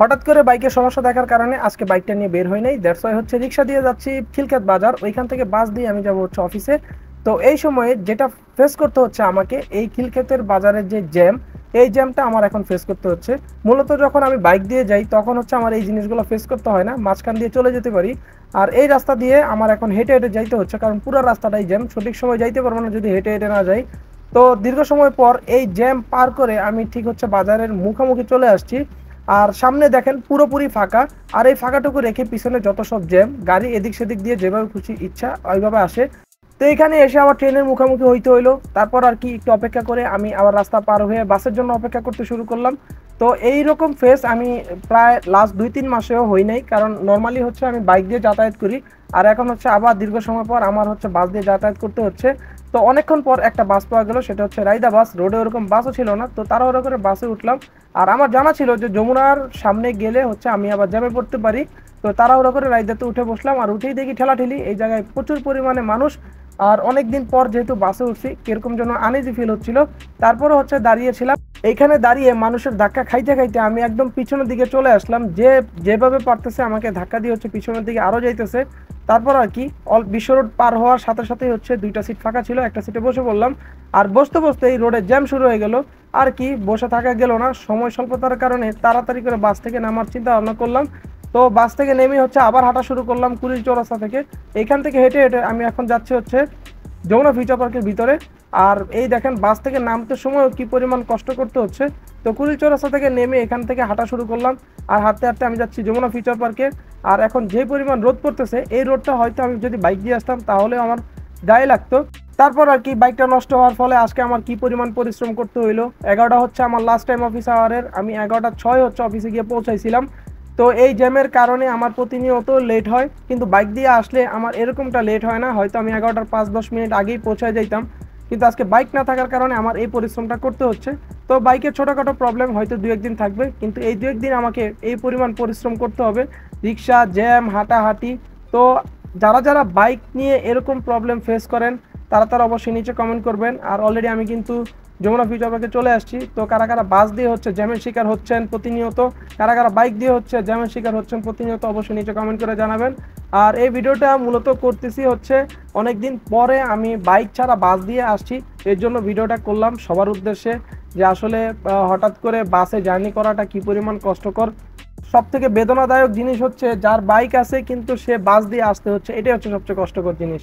হঠাৎ করে বাইকের সমস্যা দেখার কারণে আজকে বাইকটা নিয়ে বের হই নাই। দ্যাটস ওয়াই হচ্ছে রিক্সা দিয়ে যাচ্ছি খিলক্ষেত বাজার, ওইখান থেকে বাস দিয়ে আমি যাব হচ্ছে অফিসে। তো এই সময়ে যেটা ফেস করতে হচ্ছে আমাকে, এই খিলক্ষেতের বাজারের যে জ্যাম, এই জ্যামটা আমার এখন ফেস করতে হচ্ছে। মূলত যখন আমি বাইক দিয়ে যাই তখন হচ্ছে আমার এই জিনিসগুলো ফেস করতে হয় না, মাঝখান দিয়ে চলে যেতে পারি। আর এই রাস্তা দিয়ে আমার এখন হেঁটে হেঁটে যাইতে হচ্ছে, কারণ পুরো রাস্তাটাই জ্যাম, সঠিক সময় যাইতে পারবো না যদি হেঁটে হেঁটে না যাই। তো দীর্ঘ সময় পর এই জ্যাম পার করে আমি ঠিক হচ্ছে বাজারের মুখোমুখি চলে আসছি। আর সামনে দেখেন পুরোপুরি ফাঁকা। আর এই ফাঁকাটুকু রেখে পিছনে যত সব জ্যাম, গাড়ি এদিক সেদিক দিয়ে যেভাবে খুশি ইচ্ছা ওইভাবে আসে। তো এখানে এসে আবার ট্রেনের মুখোমুখি হইতে হইলো। তারপর আর কি একটু অপেক্ষা করে আমি আবার রাস্তা পার হয়ে বাসের জন্য অপেক্ষা করতে শুরু করলাম। তো এই রকম ফেস আমি প্রায় লাস্ট 2-3 মাসেও হই নাই, কারণ নর্মালি হচ্ছে আমি বাইক দিয়ে যাতায়াত করি। আর এখন হচ্ছে আবার দীর্ঘ সময় পর আমার হচ্ছে বাস দিয়ে যাতায়াত করতে হচ্ছে। তো অনেকক্ষণ পর একটা বাস পাওয়া গেল, সেটা হচ্ছে রাইদা বাস। রোডে ওরকম বাসও ছিল না, তো তাড়াহুড়ো করে বাসে উঠলাম। আর আমার জানা ছিল যে যমুনার সামনে গেলে হচ্ছে আমি আবার জ্যামে পড়তে পারি। তো তাড়াহুড়ো করে রাইদাতে উঠে বসলাম, আর উঠেই দেখি ঠেলাঠেলি, এই জায়গায় প্রচুর পরিমাণে মানুষ। আর অনেক দিন পর যেহেতু বাসে উঠছি, কিরকম যেন আনইজি ফিল হচ্ছিল। তারপরে হচ্ছে দাঁড়িয়েছিলাম, এইখানে দাঁড়িয়ে মানুষের ধাক্কা খাইতে খাইতে আমি একদম পিছনের দিকে চলে আসলাম। যে যেভাবে পারতেছে আমাকে ধাক্কা দিয়ে হচ্ছে পিছনের দিকে আরো যাইতেছে। তারপর আর কি বিশ্ব রোড পার হওয়ার সাথে সাথে হচ্ছে 2টা সিট ফাঁকা ছিল, একটা সিটে বসে পড়লাম। আর বসতে বসতে এই রোডে জ্যাম শুরু হয়ে গেল। আর কি বসে থাকা গেল না, সময় স্বল্পতার কারণে তাড়াতাড়ি করে বাস থেকে নামার চিন্তা ভাবনা করলাম। তো বাস থেকে নেমে হচ্ছে আবার হাঁটা শুরু করলাম কুড়িল চৌরাস্তা থেকে। এখান থেকে হেঁটে হেঁটে আমি এখন যাচ্ছি হচ্ছে যমুনা ফিউচার পার্কের ভিতরে। আর এই দেখেন বাস থেকে নামতে সময় কি পরিমাণ কষ্ট করতে হচ্ছে। তো কুড়িল চৌরাস্তা থেকে নেমে এখান থেকে হাঁটা শুরু করলাম। আর হাঁটতে হাঁটতে আমি যাচ্ছি যমুনা ফিউচার পার্কে। আর এখন যে পরিমাণ রোদ পড়তেছে, এই রোদটা হয়তো আমি যদি বাইক দিয়ে আসতাম তাহলে আমার গায়ে লাগতো। তারপর আর কি বাইকটা নষ্ট হওয়ার ফলে আজকে আমার কি পরিমাণ পরিশ্রম করতে হইলো। 11টা হচ্ছে আমার লাস্ট টাইম অফিস আওয়ারের, আমি 11টা 6 হচ্ছে অফিসে গিয়ে পৌঁছাইছিলাম। তো এই জ্যামের কারণে আমার প্রতিনিয়ত লেট হয়, কিন্তু বাইক দিয়ে আসলে আমার এরকমটা লেট হয় না, হয়তো আমি 11টার 5-10 মিনিট আগেই পৌঁছায় যাইতাম। কিন্তু আজকে বাইক না থাকার কারণে আমার এই পরিশ্রমটা করতে হচ্ছে। তো বাইকের ছোটোখাটো প্রবলেম হয়তো 2-1 দিন থাকবে, কিন্তু এই 2-1 দিন আমাকে এই পরিমাণ পরিশ্রম করতে হবে, রিক্সা জ্যাম হাঁটাহাঁটি। তো যারা যারা বাইক নিয়ে এরকম প্রবলেম ফেস করেন তারা তারা অবশ্যই নিচে কমেন্ট করবেন। আর অলরেডি আমি কিন্তু যমুনা ফিউচার পার্কে চলে আসছি। তো কারা কারা বাস দিয়ে হচ্ছে জ্যামের শিকার হচ্ছেন প্রতিনিয়ত, কারা কারা বাইক দিয়ে হচ্ছে জ্যামের শিকার হচ্ছেন প্রতিনিয়ত, অবশ্যই নিচে কমেন্ট করে জানাবেন। আর এই ভিডিওটা মূলত করতেছি হচ্ছে অনেক দিন পরে আমি বাইক ছাড়া বাস দিয়ে আসছি, এর জন্য ভিডিওটা করলাম সবার উদ্দেশ্যে, যে আসলে হঠাৎ করে বাসে জার্নি করাটা কি পরিমাণ কষ্টকর। সব থেকে বেদনাদায়ক জিনিস হচ্ছে যার বাইক আছে কিন্তু সে বাস দিয়ে আসতে হচ্ছে, এটাই হচ্ছে সবচেয়ে কষ্টকর জিনিস।